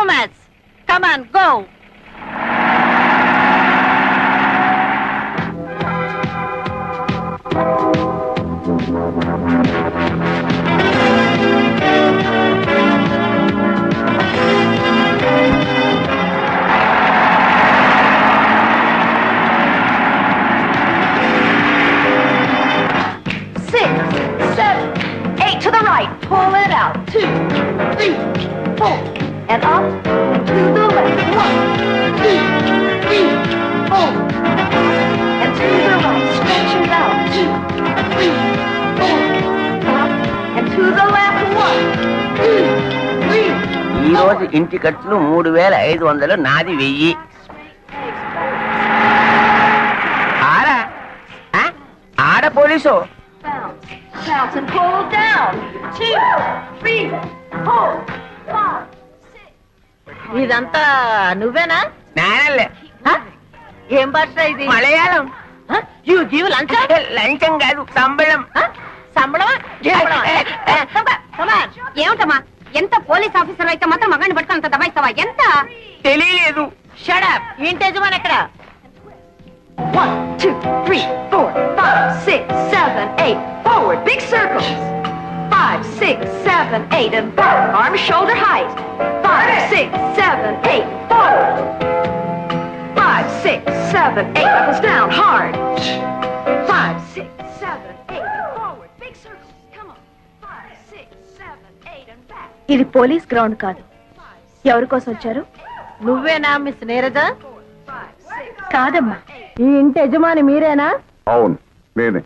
minutes. Come on, go. Pull it out. 2, 3, 4. And up and to the left. 1, 2, 3, 4. And to the right. Stretch it out. 2, 3, 4. Up and to the left. 1, 2, 3. ఈ రోజు ఇంటి ఖర్చులు 3500 నాది 1000. ఆడ police. Bounce and pull down. 2, 3, 4, 5, 6. ఇదంతా నువ్వేనా? నేనలే. ఏం భాష ఇది? మలయాళం. యు గివ్ లంచం? లంచం కాదు, సంబళం. సంబళమా? ఏమిటమ్మా, ఎంత పోలీస్ ఆఫీసర్ అయితే మాత్రం మగాన్ని పట్టుకుని అంత దబాయిస్తావా? ఎంత తెలియలేదు. Shut up. ఇంటి యజమాని ఎక్కడ? 1, 2, 3, 4, 5, 6, 7, 8. Forward, big circles. 5, 6, 7, 8, and back. Arms shoulder height. 5, 6, 7, 8. Forward. 5, 6, 7, 8. Knuckles down hard. 5, 6, 7, 8. Forward, big circles. Come on. 5, 6, 7, 8, and back. ఇది పోలీస్ గ్రౌండ్ కాదు. ఎవరి కోసం వచ్చారు? నువ్వేనా మిస్ నీరజ? కాదమ్మా. ఈ ఇంటి యజమాని మీరేనా? అవును, నేనే.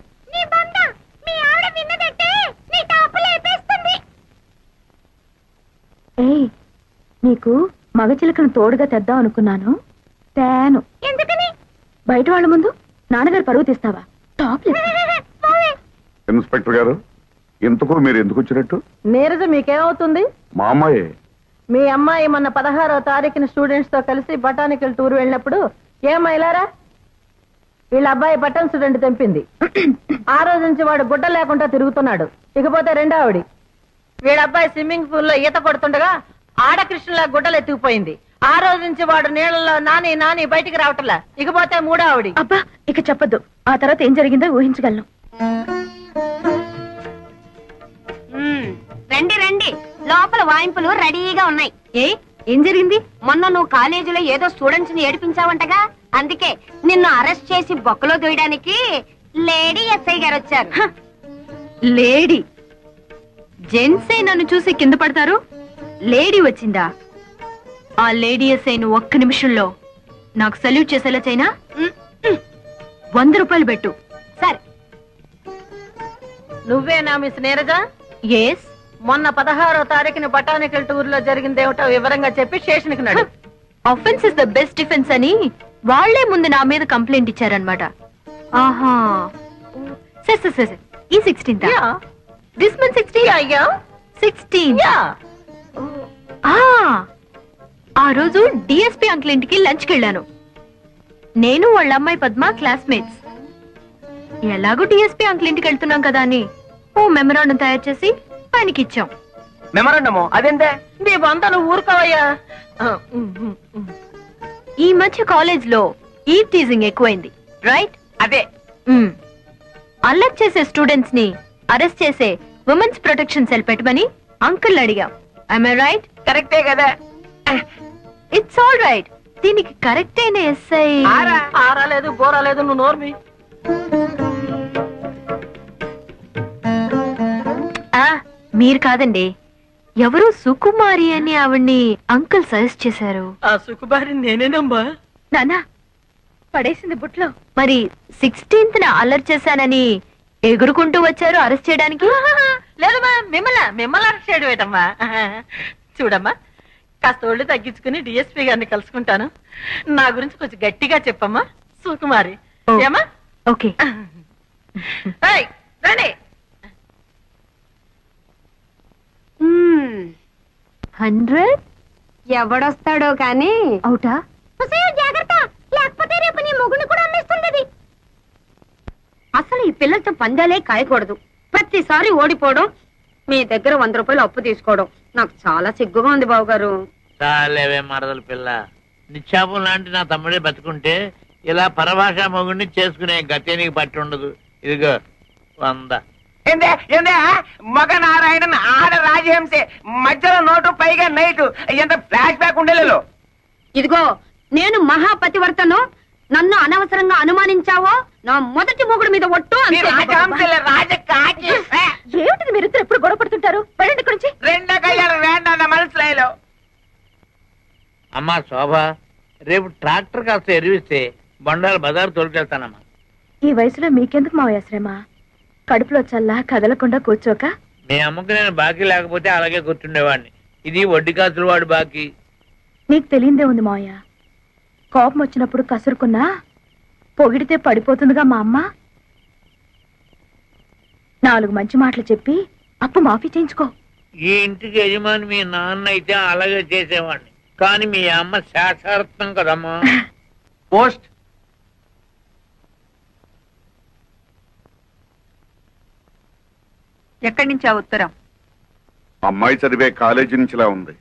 ఏయ్, నీకు మగచిలకను తోడుగా తెద్దాం అనుకున్నాను. తేను. ఎందుకని? బయట వాళ్ళ ముందు నాన్నగారు పరువు తీస్తావా? టాప్ ఇన్స్పెక్టర్ గారు, ఇంతకు మీరు ఎందుకు వచ్చినట్టు? నీరజ మీకేమవుతుంది? మా అమ్మాయే. మీ అమ్మాయి మొన్న 16వ తారీఖున స్టూడెంట్స్ తో కలిసి బొటానికల్ టూర్ వెళ్ళినప్పుడు ఏమైలారా వీళ్ళ అబ్బాయి బటన్ స్టూడెంట్ తెంపింది. ఆ రోజు నుంచి వాడు గుడ్డ లేకుండా తిరుగుతున్నాడు. ఇకపోతే రెండో ఆవిడి, వీళ్ళ అబ్బాయి స్విమ్మింగ్ పూల్ లో ఈత కొడుతుండగా ఆడకృష్ణలా గుడ్డలు ఎత్తుకుపోయింది. ఆ రోజు నుంచి వాడు నీళ్ళలో నాని నాని బయటికి రావట్లా. ఇకపోతే మూడో ఆవిడి. అబ్బా, ఇక చెప్పొద్దు. ఆ తర్వాత ఏం జరిగిందో ఊహించగలను. రండి రండి, లోపల వాయింపులు రెడీగా ఉన్నాయి. ఏం జరిగింది? మొన్న నువ్వు కాలేజీలో ఏదో స్టూడెంట్స్ ని ఏడిపించావంటగా, అందుకే నిన్ను అరెస్ట్ చేసి బొక్కలో దూయడానికి లేడీ ఎస్ఐ గారు వచ్చారు. లేడీ జెంట్సే నన్ను చూసి కింద పడతారు, లేడీ వచ్చిందా? ఆ లేడీ ఎస్ఐను ఒక్క నిమిషంలో నాకు సల్యూట్ చేసేలా చైనా 100 రూపాయలు పెట్టు. సరే. నువ్వేనా మిస్ నీరజ? ఎస్. మొన్న 16వ తారీఖున బొటానికల్ టూర్ లో జరిగిందేమిటో వివరంగా చెప్పి స్టేషన్ కి నడు. Offence is the best defence అని వాళ్లే ముందు నా మీద కంప్లైంట్ ఇచ్చారనమాట. ఆహా, సరే ఈ 16th దిస్ మంత్ 16 ఆ రోజు డిఎస్పీ అంకుల్ ఇంటికి లంచ్కి వెళ్ళాను. నేను వాళ్ళ అమ్మాయి పద్మ క్లాస్మేట్స్. ఎలాగో డిఎస్పీ అంకుల్ ఇంటికి వెళ్తున్నాం కదా అని ఓ మెమరాండం తయారు చేసి ఆయనకి ఇచ్చాం. మెమరాండము అదేంటే? నీ బంత నువ్వు ఊరుకోవయ్యా. ఈ మధ్య కాలేజ్ లో ఈ టీజింగ్ ఎక్కువైంది, రైట్? అదే. అల్లరి చేసే స్టూడెంట్స్ ని అరెస్ట్ చేసే ఉమెన్స్ ప్రొటెక్షన్ సెల్ పెట్టమని అంకుల్ అడిగాం. I right? కరెక్టే కదా. It's all right. దీనికి కరెక్ట్ అయిన ఎస్ఐ ఆరాలేదు బోరాలేదు, నువ్వు నోర్మి. మీరు కాదండి, ఎవరు సుకుమారి అని ఆవిడ్ని అంకుల్ సజెస్ట్ చేశారు. ఆ సుకుమారి నేనేనమ్మా. నానా పడేసింది బుట్లో. మరి 16th అల్లరి చేశానని ఎగురుకుంటూ వచ్చారు అరెస్ట్ చేయడానికి? లేదమ్మా, మిమ్మల్ని అరెస్ట్ చేయడం ఏంటమ్మా? చూడమ్మా, కాస్త ఒళ్ళు తగ్గించుకుని డిఎస్పీ గారిని కలుసుకుంటాను. నా గురించి కొంచెం గట్టిగా చెప్పమ్మా సుకుమారి. ఏమా? ఓకే. రండి. 100 ఎవడొస్తాడో కానీ అవుటా? జాగ్రత్త, లేకపోతే రేపు నీ మొగుని కూడా అమ్మేస్తుంది. అసలు ఈ పిల్లలతో పందాలే కాయకూడదు. ప్రతిసారి ఓడిపోవడం, మీ దగ్గర 100 రూపాయలు అప్పు తీసుకోవడం నాకు చాలా సిగ్గుగా ఉంది బావగారు. చాలేవే మరదల పిల్ల. నిశ్చాపం లాంటి నా తమ్ముడే బతుకుంటే ఇలా పరభాషా మొగుడిని చేసుకునే గతే నీకు పట్టి ఉండదు. ఇదిగో 100. ఏందే ఏందే మగ నారాయణన్ ఆడ రాజహంసే మధ్యలో నోటు పైగా నైటు ఎంత ఫ్లాష్ బ్యాక్ ఉండేలేదు. ఇదిగో నేను మహాపతివర్తను, నన్ను అనవసరంగా అనుమానించావో నా మొదటి మొగుడు మీద ఒట్టు. రాజహంసలే రాజకాకి ఏమిటిది మీరు ఇద్దరు ఎప్పుడు గొడవ పడుతుంటారు? వెళ్ళండి ఇక్కడి నుంచి. రెండో కళ్యాణం వేండా మనసులో. అమ్మా శోభ, రేపు ట్రాక్టర్ కాస్త ఎరివిస్తే బండాలు బజారు తోలుకెళ్తానమ్మా. ఈ వయసులో మీకెందుకు మావయ్య శ్రమ? కడుపులో చల్లా కదలకుండా కూర్చోక. మీ అమ్మకి నేను బాకీ లేకపోతే అలాగే కూర్చుండేవాడిని. ఇది వడ్డీ కాసులు వాడు బాకీ. నీకు తెలియందే ఉంది మావయ్య, కోపం వచ్చినప్పుడు కసురుకున్నా పొగిడితే పడిపోతుందిగా మా అమ్మ. 4 మంచి మాటలు చెప్పి అప్పు మాఫీ చేయించుకో. ఈ ఇంటికి యజమాని మీ నాన్న అయితే అలాగే చేసేవాడిని, కానీ మీ అమ్మ శాశ్వతం కదమ్మా. పోస్ట్ ఎక్కడి నుంచి ఆ ఉత్తరం? అమ్మాయి చదివే కాలేజీ నుంచిలా ఉంది.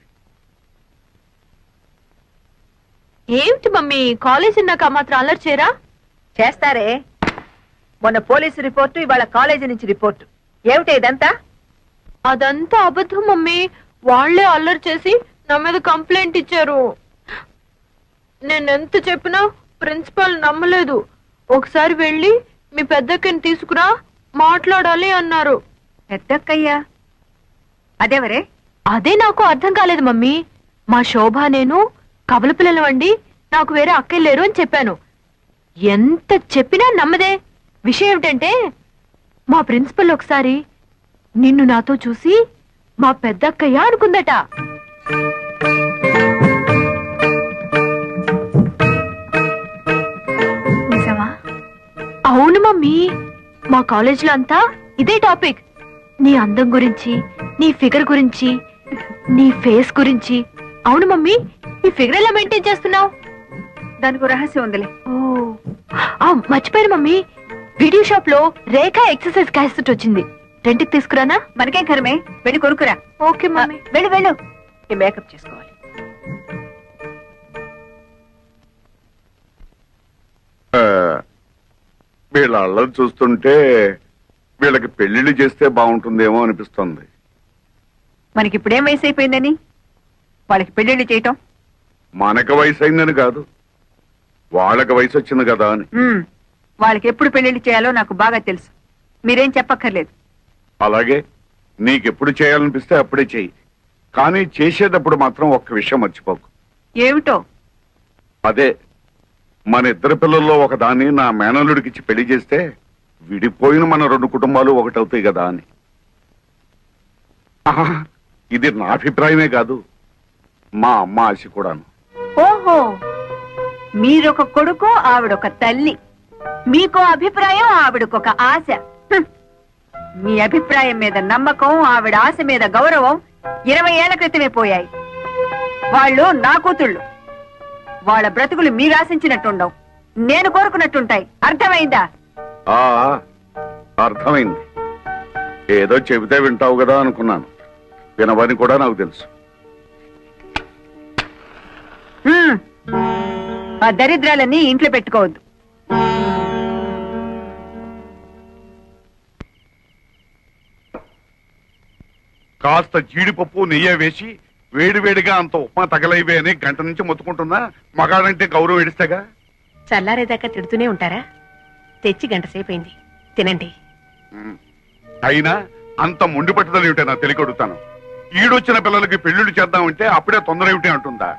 ఏమిటి మమ్మీ, కాలేజ్ నాకు మాత్రం అల్లరి చేయరా? చేస్తారే. మొన్న పోలీసు రిపోర్టు, ఇవాళ కాలేజీ నుంచి రిపోర్టు. ఏమిటి ఇదంతా? అదంతా అబద్ధం మమ్మీ. వాళ్లే అల్లరి చేసి నా మీద కంప్లైంట్ ఇచ్చారు. నేనెంత చెప్పినా ప్రిన్సిపాల్ నమ్మలేదు. ఒకసారి వెళ్ళి మీ పెద్దక్కని తీసుకురా, మాట్లాడాలి అన్నారు. పెద్దక్కయ్యా? అదేవరే? అదే నాకు అర్థం కాలేదు మమ్మీ. మా శోభ నేను కబల పిల్లలు అండి, నాకు వేరే అక్కయ్య లేరు అని చెప్పాను. ఎంత చెప్పినా నమ్మదే. విషయం ఏమిటంటే మా ప్రిన్సిపల్ ఒకసారి నిన్ను నాతో చూసి మా పెద్దక్కయ్య అనుకుందట. నిజమా? అవును మమ్మీ, మా కాలేజీలో అంతా ఇదే టాపిక్. నీ అందం గురించి, నీ ఫిగర్ గురించి, నీ ఫేస్ గురించి. అవును మమ్మీ, నీ ఫిగర్ ఎలా మెయింటైన్ చేస్తున్నావు? దానికి రహస్యం ఉందిలే. మర్చిపోయాను మమ్మీ, వీడియో షాప్ లో రేఖ ఎక్సర్సైజ్ క్యాసెట్ వచ్చింది. రెంట్కి తీసుకురానా? మనకేం కరమే, వెళ్ళి కొనుక్కురా. Okay mummy. వెళ్ళు వెళ్ళు. ఈ మేకప్ చేసుకోవాలి. వీళ్ళ అల్లరి చూస్తుంటే వీళ్ళకి పెళ్లిళ్ళు చేస్తే బాగుంటుందేమో అనిపిస్తుంది. మనకి ఇప్పుడేం వయసు అయిపోయిందని వాళ్ళకి పెళ్లిళ్ళు చేయటం? మనకు వయసు అయిందని కాదు, వాళ్ళకి వయసు వచ్చింది కదా అని. వాళ్ళకి ఎప్పుడు పెళ్లిళ్ళు చేయాలో నాకు బాగా తెలుసు. మీరేం చెప్పక్కర్లేదు. అలాగే నీకెప్పుడు చేయాలనిపిస్తే అప్పుడే చెయ్యి, కానీ చేసేటప్పుడు మాత్రం ఒక్క విషయం మర్చిపోకు. ఏమిటో? అదే, మన ఇద్దరు పిల్లల్లో ఒకదాన్ని నా మేనల్లుడికిచ్చి పెళ్లి చేస్తే విడిపోయిన మన 2 కుటుంబాలు ఒకటవుతాయి కదా అని. ఆహా, ఇది నా అభిప్రాయమే కాదు, మా అమ్మ ఆశ కూడాను. ఓహో, మీరొక కొడుకు, ఆవిడొక తల్లి. మీకో అభిప్రాయం, ఆవిడకొక ఆశ. మీ అభిప్రాయం మీద నమ్మకం, ఆవిడ ఆశ మీద గౌరవం 20 ఏళ్ల క్రితమే పోయాయి. వాళ్ళు నా కూతుళ్ళు. వాళ్ళ బ్రతుకులు మీరు ఆశించినట్టుండవు, నేను కోరుకున్నట్టుంటాయి. అర్థమైందా? ఆ అర్థమైంది. ఏదో చెబితే వింటావు కదా అనుకున్నాను, వినవని కూడా నాకు తెలుసు. ఆ దరిద్రాలన్నీ ఇంట్లో పెట్టుకోవద్దు. కాస్త జీడిపప్పు నెయ్యి వేసి వేడివేడిగా అంత ఉప్మా తగలైవే అని గంట నుంచి మొత్తుకుంటున్నా. మగాడంటే గౌరవం ఎడిస్తేగా. చల్లారేదాకా తిడుతూనే ఉంటారా? తెచ్చి గంట సేపైంది, తినండి. అయినా అంత మొండి పట్టుదల ఏమిటో నా తెలియకొడుతాను. ఈడొచ్చిన పిల్లలకి పెళ్లిళ్ళు చేద్దామంటే అప్పుడే తొందర ఏమిటి అంటుందా?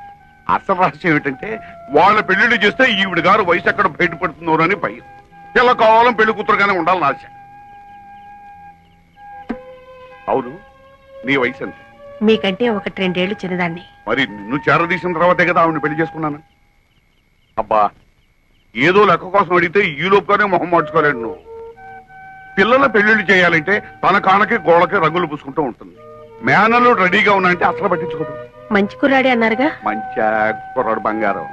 అసలు రహస్యం ఏమిటంటే వాళ్ళ పెళ్లిళ్ళు చేస్తే ఈవిడ గారు వయసు ఎక్కడ బయటపడుతుందో అని భయం. పిల్ల కావాలని పెళ్లి కూతురుగానే ఉండాలని ఆశ. అవును, నీ వయసు ఎంత? మీకంటే 1-2 ఏళ్లు చిన్నదాన్ని. మరి నిన్ను చేరదీసిన తర్వాతే కదా ఆవిడ పెళ్లి చేసుకున్నాను. అబ్బా, ఏదో లెక్క కోసం అడిగితే ఈ లోపుగానే మొహం మార్చుకోలేడు నువ్వు. పిల్లల పెళ్లిళ్ళు చేయాలంటే తన కానకి గోడకి రంగులు పూసుకుంటూ ఉంటుంది. మేనలు రెడీగా ఉన్నాయంటే అసలు పట్టించుకోదు. మంచి కుర్రాడే అన్నారుగా. మంచి కుర్రాడు బంగారం.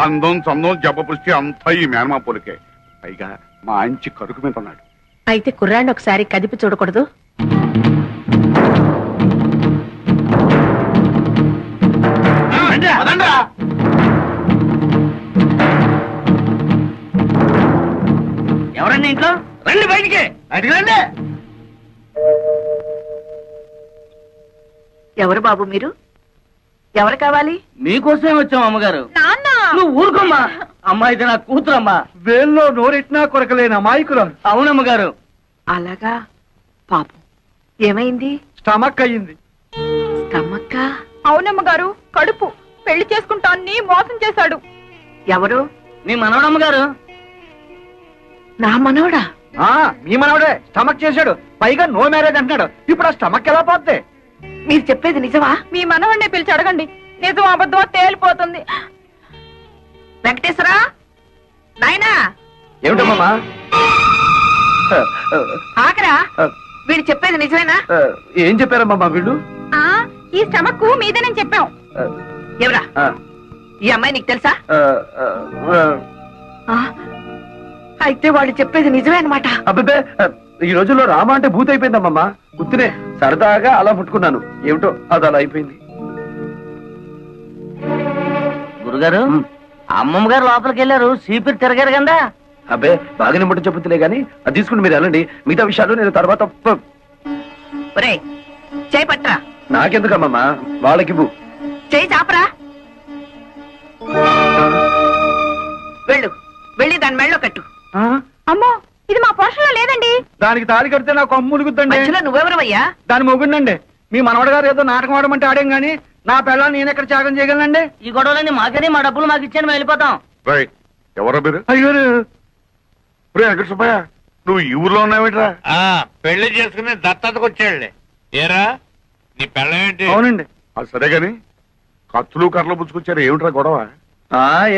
అందం చందం జబ్బ పుష్టి అంతా ఈ మేనమా పొలికే. పైగా మంచి కరుకు మీద ఉన్నాడు. అయితే కుర్రాడిని ఒకసారి కదిపి చూడకూడదు? ఎవరండి ఇంట్లో? రండి బయటికి. బయటికి రండి. ఎవరు బాబు మీరు? ఎవరు కావాలి? మీకోసమే వచ్చాం అమ్మగారు. నాన్న నువ్వు ఊరుకోమ్మా. అమ్మా ఇది నా కూతురమ్మా. వేల్లో నోరెట్నా కొరకలేని అమాయకురాలు. అవునమ్మగారు. అలాగా పాపం ఏమైంది? స్టమక్ అయ్యింది. స్టమక్క? అవునమ్మ గారు, కడుపు. పెళ్లి చేసుకుంటాన్ని మోసం చేశాడు. ఎవరు? మీ మనవడమ్మగారు. నా మనవడా? మీ మనవడే స్టమక్ చేశాడు. పైగా నో మ్యారేజ్ అంటున్నాడు. ఇప్పుడు ఆ స్టమక్ ఎలా పోద్ది? మీరు చెప్పేది నిజమా? మీ మనవడిని పిలిచి అడగండి, నిజం అబద్ధం తేలిపోతుంది. వెంకటేశ్వరా, నాయనా ఏమిటమ్మా? ఆకరా, వీడు చెప్పేది నిజమేనా? ఏం చెప్పారమ్మా వీళ్ళు? ఈ స్టమక్ మీదేనని చెప్పాం. ఎవరా ఈ అమ్మాయి? నీకు తెలుసా? అయితే వాళ్ళు చెప్పేది నిజమే అన్నమాట. అబ్బే, ఈ రోజుల్లో రామ అంటే భూత అయిపోయిందమ్మా. గుర్తునే సరదాగా అలా ముట్టుకున్నాను. ఏమిటో అది అలా అయిపోయింది. గురుగారు, అమ్మమ్మ గారు లోపలికి వెళ్ళారు. సీపీలు తిరగారు కదా. అబ్బే, బాగానే ముట్ట చెప్పుతులే గానీ అది తీసుకుని మీరు వెళ్ళండి. మిగతా విషయాలు నేను తర్వాత ఒరే, చేయి పట్రా. నాకెందుకమ్మా, వాళ్ళకివ్వు. చేయి చాపరా. వెళ్ళు, వెళ్ళి దాని మెళ్ళో కట్టు. అమ్మో, ఇది మా పోషణలో లేదండి. దానికి తాళి కడితే నాకు అమ్ములుగుద్దండి. మధ్యలో నువ్వెవరవయ్యా? దాని మొగుండండి. మీ మనవడ గారు ఏదో నాటకం ఆడమంటే ఆడేం గానీ నా పిల్లల్ని నేను ఎక్కడ త్యాగం చేయగలనండి? ఈ గొడవలన్నీ మాకని, మా డబ్బులు మాకు ఇచ్చాను, మేము వెళ్ళిపోతాం. ఎవరా మీరు? అయ్యో, వెంకట సుబ్బయ్య, నువ్వు ఈ ఊర్లో ఉన్నావేట్రా? పెళ్లి చేసుకుని దత్తతకు వచ్చాడులే. ఏరా నీ పెళ్ళమేంటి? అవునండి. అది సరే గాని కత్తులు కర్రలు పుచ్చుకొచ్చారు. ఏమిట్రా గొడవ?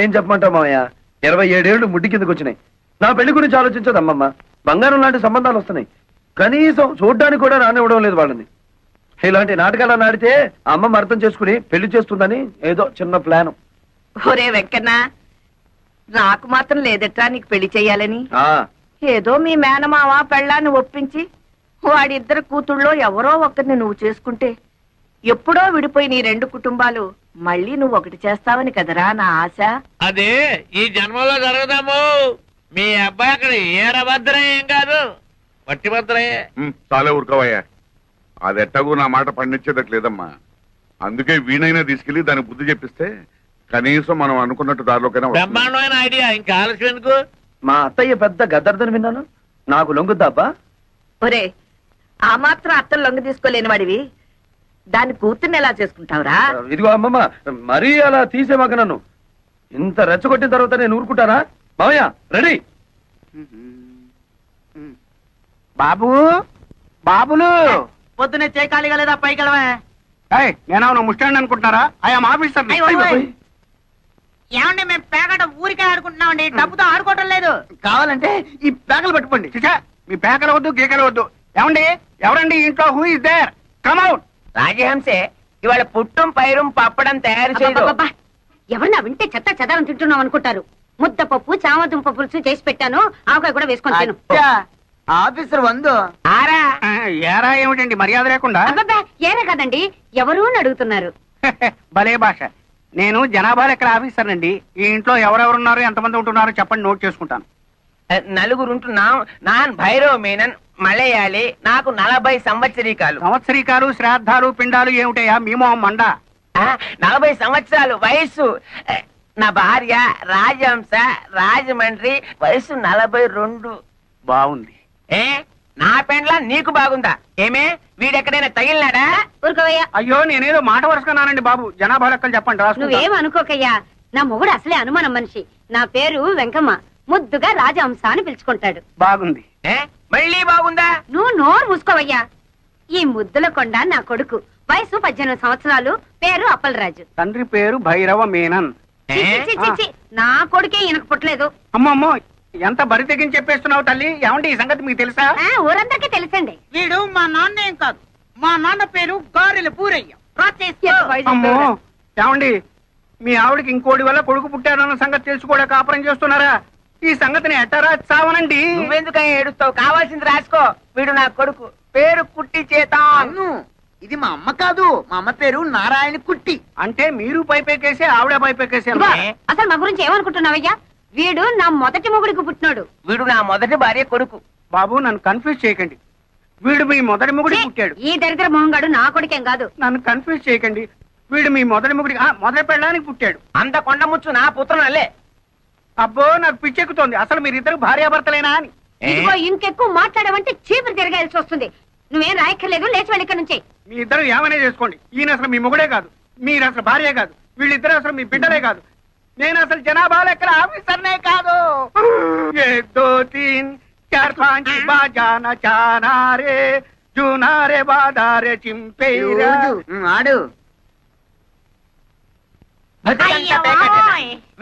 ఏం చెప్పమంటావు మామయ్య, 27 ఏళ్ళు ముడ్డి కిందకు వచ్చినాయి. నా పెళ్లి గురించి ఆలోచించదు అమ్మమ్మ. బంగారం లాంటి సంబంధాలు వస్తున్నాయి, కనీసం చూడ్డానికి కూడా రానివ్వడం లేదు వాళ్ళని. ఇలాంటి నాటకాలు ఆడితే అమ్మమ్మ అర్థం చేసుకుని పెళ్లి చేస్తుందని ఏదో చిన్న ప్లాన్. ఒరే వెంకన్న, నాకు మాత్రం లేదట్రా నీకు పెళ్లి చెయ్యాలని. ఏదో మీ మేనమావ పెళ్ళాన్ని ఒప్పించి వాడిద్దరు కూతుళ్ళో ఎవరో ఒకరిని నువ్వు చేసుకుంటే ఎప్పుడో విడిపోయి నీ 2 కుటుంబాలు మళ్ళీ నువ్వు ఒకటి చేస్తావని కదరా నా ఆశ. అదే ఈ జన్మలో జరగదాము. మీ అబ్బాయి అక్కడ ఏరభద్రయ్య ఏం కాదు, వట్టి భద్రయ్యే. చాలే ఊరుకోవయ్యా. అది ఎట్టగూ నా మాట పండించేదట్లేదమ్మా. అందుకే వీణైనా తీసుకెళ్లి దానికి బుద్ధి చెప్పిస్తే కనీసం మనం అనుకున్నట్టు దారిలోకైనా వస్తుంది. బ్రహ్మాండమైన ఐడియా. ఇంకా ఆలస్యం ఎందుకు? మా అత్తయ్య పెద్ద గద్దర్దని విన్నాను. నాకు లొంగుద్దాబ్బా? ఒరే, ఆ మాత్రం అత్తలు లొంగ తీసుకోలేని వాడివి దాన్ని కూతుర్ని ఎలా చేసుకుంటావురా? ఇదిగో అమ్మమ్మ, మరీ అలా తీసేమాక నన్ను. ఇంత రెచ్చగొట్టిన తర్వాత నేను ఊరుకుంటానా? మామయ్య రెడీ. బాబు, బాబులు పొద్దునే చేయి ఖాళీగా లేదా? పైకి వెళ్ళవే. నేను ముస్టాండ్ అనుకుంటున్నారా? I'm officer. ఏమండి, మేము పేకట ఊరికే ఆడుకుంటున్నామండి, డబ్బుతో ఆడుకోవటం లేదు. కావాలంటే ఈ పేకలు పట్టుకోండి. మీ పేకలు వద్దు, గీకలు వద్దు. ఏమండి, ఎవరండి ఇంట్లో? Who is there? Come out. రాజహంసే ఇవాళ పుట్టం పైరం పప్పడం తయారు చేయదు. ఎవరన్నా వింటే చెత్త చెదారం తింటున్నాం అనుకుంటారు. ముద్దపప్పు, చామదుంప పులుసు చేసి పెట్టాను, ఆవకాయ కూడా వేసుకొని తిను. ఆఫీసర్ వందు. ఆరా ఏరా ఏమిటండి మర్యాద లేకుండా? అబ్బబ్బా, ఏరే కదండి, ఎవరు అని అడుగుతున్నారు. భలే భాష. నేను జనాభా లెక్కల ఆఫీసర్ అండి. ఈ ఇంట్లో ఎవరెవరున్నారు, ఎంతమంది ఉంటున్నారో చెప్పండి, నోట్ చేసుకుంటాను. నలుగురుంటున్నాం. నాన్ భైరవ్ మీనన్, మలయాళి. నాకు 40 సంవత్సరీకాలు. సంవత్సరీకాలు, శ్రాద్ధాలు, పిండాలు ఏమిటయా మీ మొహం మండ? 40 సంవత్సరాలు వయస్సు. నా భార్య రాజహంస, రాజమండ్రి, వయసు 42. బాగుంది. నా పెండ్లా నీకు బాగుందా? ఏమే, వీడెక్కడైనా తగిలినాడా? ఊరుకోవయ్యా. అయ్యో, నేనేదో మాట వరుసకున్నానండి బాబు. జనాభా లెక్కలు చెప్పండి, రాసుకుంటా. నువ్వేం అనుకోకయ్యా, నా మొగుడు అసలే అనుమానం మనిషి. నా పేరు వెంకమ్మ, ముద్దుగా రాజహంస అని పిలుచుకుంటాడు. బాగుంది. మళ్ళీ బాగుందా? నువ్వు నోరు మూసుకోవయ్యా. ఈ ముద్దుల కొండ నా కొడుకు, వయసు 18 సంవత్సరాలు, పేరు అప్పలరాజు. తండ్రి పేరు భైరవ మీనన్. చి, చి, చి, చి, నా కొడుకే ఈయనకు పుట్టలేదు. అమ్మమ్మో, ఎంత బరి తెగించి చెప్పేస్తున్నావు తల్లి. ఏమంటే ఈ సంగతి మీకు తెలుసా? ఊరందరికీ తెలుసండి. వీడు మా నాన్న ఏం కాదు. మా నాన్న పేరు గారెల పూరయ్య. అమ్మో, ఏమండి, మీ ఆవిడకి ఇంకోటి వల్ల కొడుకు పుట్టారన్న సంగతి తెలుసు కూడా కాపురం చేస్తున్నారా? ఈ సంగతిని ఎట్టరా చావనండి. నువ్వెందుకని ఏడుస్తావు? కావాల్సింది రాసుకో. వీడు నా కొడుకు, పేరు కుట్టి చేతాను. ఇది మా అమ్మ కాదు, మా అమ్మ పేరు నారాయణ కుట్టి. అంటే మీరు పైపెక్కేసి ఆవిడ పైపెక్కేసి ఇదిగో, అసలు మా గురించి ఏమనుకుంటున్నావయ్యా? వీడు నా మొదటి మొగుడికి పుట్టినాడు. వీడు నా మొదటి భార్య కొడుకు. బాబు నన్ను కన్ఫ్యూజ్ చేయకండి. వీడు మీ మొదటి మొగుడి పుట్టాడు. ఈ దరిద్ర మొహంగాడు నా కొడుకేం కాదు. నన్ను కన్ఫ్యూజ్ చేయకండి. వీడు మీ మొదటి మొగుడి మొదటి పెళ్ళడానికి పుట్టాడు. అంత కొండ ముచ్చు నా పుత్రనల్లే. అబ్బో నాకు పిచ్చెక్కుతోంది. అసలు మీరిద్దరు భార్యాభర్తలేనా అని. ఇదిగో ఇంకెక్కువ మాట్లాడమంటే చీపురు తిరగాల్సి వస్తుంది. నువ్వేం రాయక్కర్లేదు, లేచి వెళ్ళి ఇక్కడ నుంచి. మీ ఇద్దరు ఏమైనా చేసుకోండి. ఈయన అసలు మీ మొగుడే కాదు, మీరు అసలు భార్య కాదు, వీళ్ళిద్దరు అసలు మీ బిడ్డలే కాదు. నేను అసలు జనాభా లెక్కల ఆఫీసర్నే కాదు. 1 2 3 4 5 బాజానా చానారే జూనారే బాదారే చింపేరా ఆడు.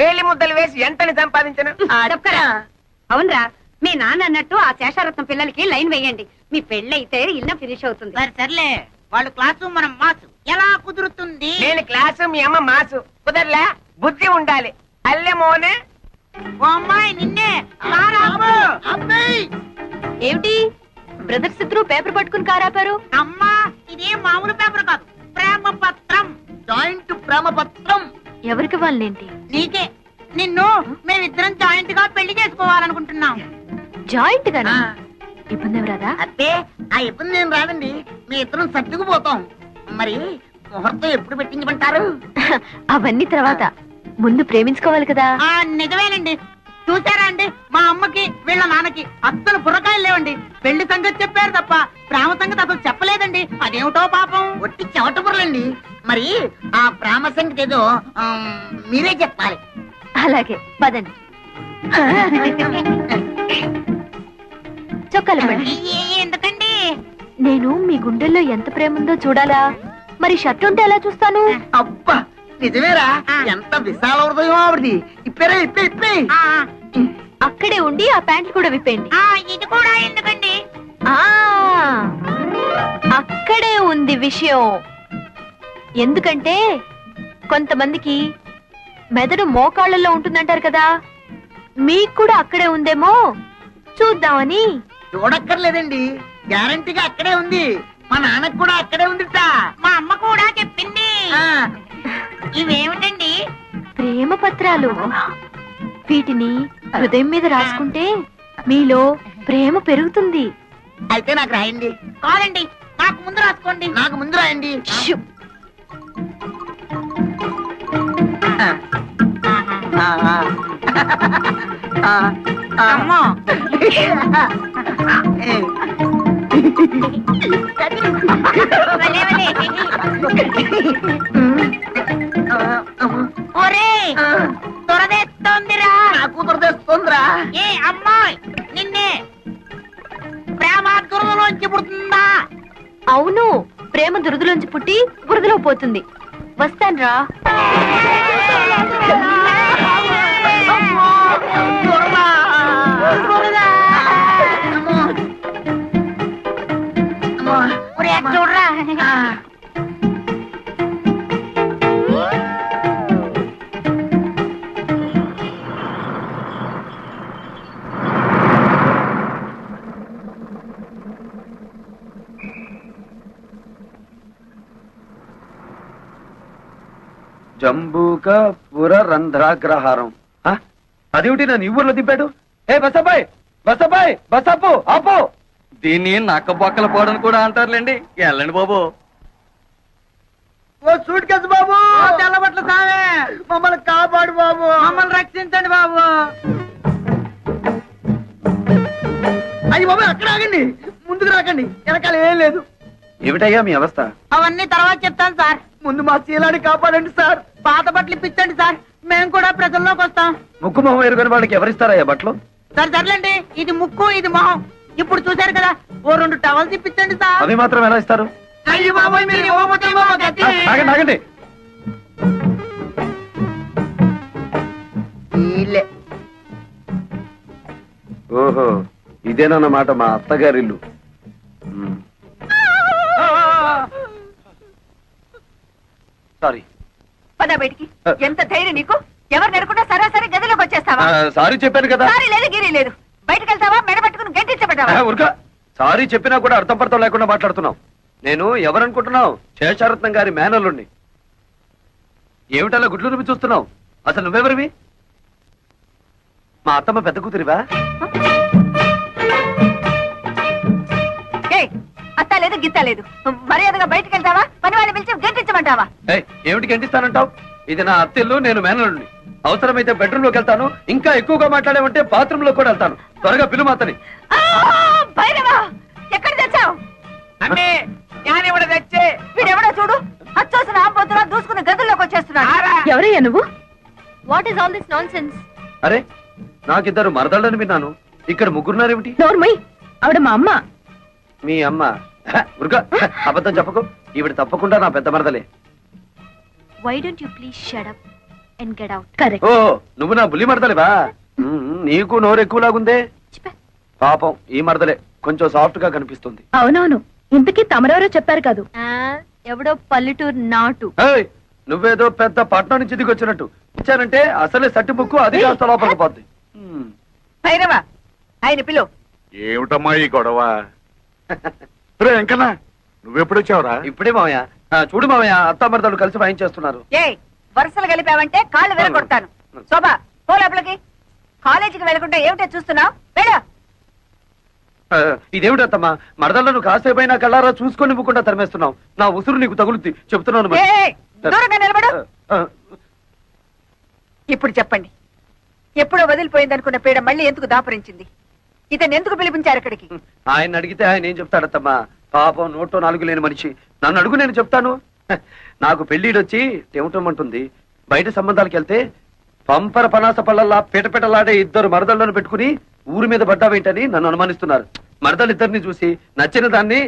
వేలి ముద్దలు వేసి ఎంతని సంపాదించను. చెప్తారా? అవునరా, మీ నాన్న అన్నట్టు ఆ శేషారత్నం పిల్లలకి లైన్ వేయండి. మీ పెళ్ళైతే ఇల్లు ఫినిష్ అవుతుంది. సర్లే, వాళ్ళు క్లాసు మనం మాసు ఎలా కుదురుతుంది? నేను క్లాసు, మీ అమ్మ మాసు. కుదరలే, బుద్ధి ఉండాలి. అల్లె మోనే. ఓ అమ్మాయి నిన్నే. ఏమిటి బ్రదర్స్ ఇద్దరు పేపర్ పట్టుకుని కారాపారు? అమ్మా, ఇది మామూలు పేపర్ కాదు, ప్రేమ పత్రం. జాయింట్ ప్రేమ పత్రం. ఎవరికి వాళ్ళేంటి? నీకే. నిన్ను మేమిద్దరం జాయింట్ గా పెళ్లి చేసుకోవాలనుకుంటున్నాం. జాయింట్ గానా? ఇబ్బంది ఏమి రాదా? అబ్బే, ఆ ఇబ్బంది ఏం రాదండి. మీ ఇద్దరం సర్దుకుపోతాం. మరి ముహూర్తం ఎప్పుడు పెట్టించమంటారు? అవన్నీ తర్వాత, ముందు ప్రేమించుకోవాలి కదా. నిజమేనండి. చూసారా అండి, మా అమ్మకి వీళ్ళ నాన్నకి అస్సలు బుర్రకాయలు లేవండి. పెళ్లి సంగతి చెప్పారు తప్ప ప్రేమ సంగతి అసలు చెప్పలేదండి. అదేమిటో పాపం. ఒట్టి చెమట బుర్రలండి. మరి ఆ ప్రేమ సంగతి ఏదో మీరే చెప్పాలి. అలాగే పదండి. చొక్కాలు పడండి. ఎందుకండి? నేను మీ గుండెల్లో ఎంత ప్రేమ ఉందో చూడాలా? మరి షర్ట్ ఉంటే ఎలా చూస్తాను? అబ్బా నిజమేరా, ఎంత విశాల హృదయం ఆవిడది. ఇప్పేరా ఇప్పే. అక్కడే ఉండి ఆ ప్యాంట్లు కూడా విప్పేయండి. ఇది కూడా ఎందుకండి? అక్కడే ఉంది విషయం. ఎందుకంటే కొంతమందికి మెదడు మోకాళ్ళలో ఉంటుందంటారు కదా, మీకు కూడా అక్కడే ఉందేమో చూద్దామని. చూడక్కర్లేదండి, గ్యారంటీగా అక్కడే ఉంది. మా నాన్నకు కూడా అక్కడే ఉందిట. మా అమ్మ కూడా చెప్పింది. ఇవేమిటండి? ప్రేమ పత్రాలు. వీటిని హృదయం మీద రాసుకుంటే మీలో ప్రేమ పెరుగుతుంది. అయితే నాకు రాయండి. కాదండి, నాకు ముందు రాసుకోండి. నాకు ముందు రాయండి. షూ. అమ్మో, ఒరే దొరదేస్తోందిరా. నాకు దొరదేస్తోందిరా. ఏ అమ్మాయి, నిన్నే ప్రేమ దురదలోంచి పుడుతుందా? అవును, ప్రేమ దురదలోంచి పుట్టి బురదలో పోతుంది. వస్తాన్రా. చూడరా. జంబూక పుర రంధ్రాగ్రహారం. అదేమిటి నన్ను ఈ ఊర్లో దింపాడు? ఏ బసబాయ్, బసబాయ్, బసపు ఆపు. దీన్ని నక్క బొక్కల పోవడం కూడా అంటారులేండి. వెళ్ళండి బాబు. ఓ సూట్ కేసు బాబు, తెల్లబట్ల సామే, మమ్మల్ని కాపాడు బాబు, మమ్మల్ని రక్షించండి బాబు. అయ్యి బాబు అక్కడ ఆగండి, ముందుకు రాకండి, వెనకాల ఏం లేదు. ఏమిటయ్యా మీ అవస్థ? అవన్నీ తర్వాత చెప్తాను సార్. ముందు మా శీలాన్ని కాపాడండి సార్. పాత బట్టలు ఇప్పించండి సార్, మేము కూడా ప్రజల్లోకి వస్తాం. ముక్కు మొహం ఎరుగని వాళ్ళకి ఎవరిస్తారయ్యా బట్టలు? సర్లేండి, ఇది ముక్కు ఇది మొహం. ఇప్పుడు చూశారు కదా, ఓ 2 టవల్స్ ఇప్పించండి సార్. అవి మాత్రం ఎలా ఇస్తారు? అయ్యి బాబోయ్, మీరు ఇవ్వకపోతే ఇవ్వక గతి. ఆగండి ఆగండి. ఓహో, ఇదేనన్నమాట మా అత్తగారిల్లు. సారీ. పదా బయటికి. ఎంత ధైర్యం నీకు? ఎవరు నెరకుండా సరాసరి గదిలోకి వచ్చేస్తావా? సారీ చెప్పాను కదా. సారీ లేదు, గిరి లేదు. బయటకు వెళ్తావా? మెడ పట్టుకుని గంటించబడ్డావా? ఉరక. సారీ చెప్పినా కూడా అర్థం పర్థం లేకుండా మాట్లాడుతున్నావు. నేను ఎవరనుకుంటున్నావు? శేషారత్నం గారి మేనల్లుండి. ఏమిటలా గుడ్లు రుమి చూస్తున్నావు? అసలు నువ్వెవరివి? మా అత్తమ్మ పెద్ద కూతురివా? అత్త లేదు గిత్త లేదు, మర్యాదగా బయటకు వెళ్తావా? పని వాళ్ళని పిలిచి గెంటించమంటావా? ఏమిటి గంటిస్తానంటావు? ఇది నా అత్తిల్లు, నేను మేనల్లుండి. అవసరమైతే బెడ్రూమ్ లోకి వెళ్తాను, ఇంకా ఎక్కువగా మాట్లాడేమంటే బాత్రూమ్ లో కూడా వెళ్తాను. త్వరగా పిలు మాతని. భైరవా, ఎక్కడ తెచ్చావు? అమ్మే జ్ఞానివుడు తెచ్చే. వీడెవడో చూడు, అచ్చోసిన ఆంబోతున్నా దూసుకుని గదుల్లోకి వచ్చేస్తున్నాడు. ఎవరయ్యా నువ్వు? What is all this non sense? అరే, నాకిద్దరు మరదళ్ళని విన్నాను, ఇక్కడ ముగ్గురున్నారేమిటి? నోర్మయ్, ఆవిడ మా అమ్మ. మీ అమ్మ? ఉరుగా, అబద్ధం చెప్పకు. ఈవిడ తప్పకుండా నా పెద్ద మరదలే. Why don't you please shut up and get out? Correct. Oh, నువ్వు నా బుల్లి మరదలేవా? నీకు నోరు ఎక్కువలాగుందే. పాపం ఈ మరదలే కొంచెం సాఫ్ట్ గా కనిపిస్తుంది. అవునవును, ఇంతకీ తమరెవరో చెప్పారు కాదు? ఎవడో పల్లెటూరు నాటు. ఏయ్, నువ్వేదో పెద్ద పట్నం నుంచి దిగి వచ్చినట్టు ఇచ్చానంటే అసలే సట్టి ముక్కు అది కాస్త లోపలికి పోద్ది. భైరవా, ఆయన పిలు. ఏమిటమ్మా ఈ గొడవ? రే వెంకన్న, నువ్వెప్పుడొచ్చావురా? ఇప్పుడే మావయ్య. చూడు మావయ్య, అత్త మరదలు కలిసి వాయించేస్తున్నారు. ఏ వరుసలు కలిపావంటే కాళ్ళు వెళ్ళగొడతాను. శోభా, పో లోపలికి. కాలేజీకి వెళ్ళకుండా ఏమిటో చూస్తున్నావు? వెళ్ళు. ఇదేమిటత్తమ్మా, మరదలను కాసేపైనా కళ్ళారా చూసుకొని ఇవ్వకుండా తరిమేస్తున్నావు. నా ఉసురు నీకు తగులుద్ది, చెప్తున్నాను మరి. దూరంగా నిలబడు. ఇప్పుడు చెప్పండి, ఎప్పుడో వదిలిపోయిందనుకున్న పీడ మళ్ళీ ఎందుకు దాపరించింది? ఇతను ఎందుకు పిలిపించారు ఇక్కడికి? ఆయన అడిగితే ఆయన ఏం చెప్తాడత్తమ్మా? పాపం నోట్లో నాలుగు లేని మనిషి. నన్ను అడుగు, నేను చెప్తాను. నాకు పెళ్లిడొచ్చి ఏమిటమంటుంది. బయట సంబంధాలకు వెళ్తే పంపర పనాస పళ్ళల్లా పిటపిటలాడే ఇద్దరు మరదళ్లను పెట్టుకుని ఊరి మీద పడ్డావేంటని నన్ను అనుమానిస్తున్నారు. మరదలిద్దరిని చూసి నచ్చిన దాన్ని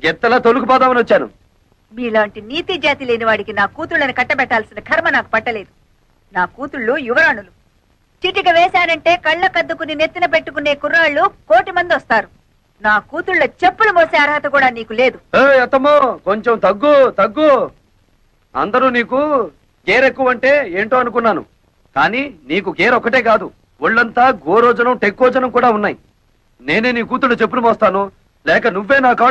గెత్తలా తొలుకుపోదామని వచ్చాను. మీలాంటి నీతి జాతి లేని వాడికి నా కూతుళ్ళని కట్టబెట్టాల్సిన కర్మ నాకు పట్టలేదు. నా కూతుళ్ళు యువరాణులు. చిటిక వేశానంటే కళ్ళ కద్దుకుని నెత్తిన పెట్టుకునే కుర్రాళ్ళు 1,000,000 మంది వస్తారు. నా కూతుళ్ళ చెప్పులు మోసే అర్హత కూడా నీకు లేదు. అత్తమ్మో, కొంచెం తగ్గు తగ్గు. అందరూ నీకు గేరెక్కువ అంటే ఏంటో అనుకున్నాను, కానీ నీకు గేర్ ఒకటే కాదు, ఒళ్ళంతా గోరోజనం టెక్కోజనం కూడా ఉన్నాయి. నేనే నీ కూతుళ్ళు చెప్పులు మోస్తాను, లేక నువ్వే నా కాళ్ళు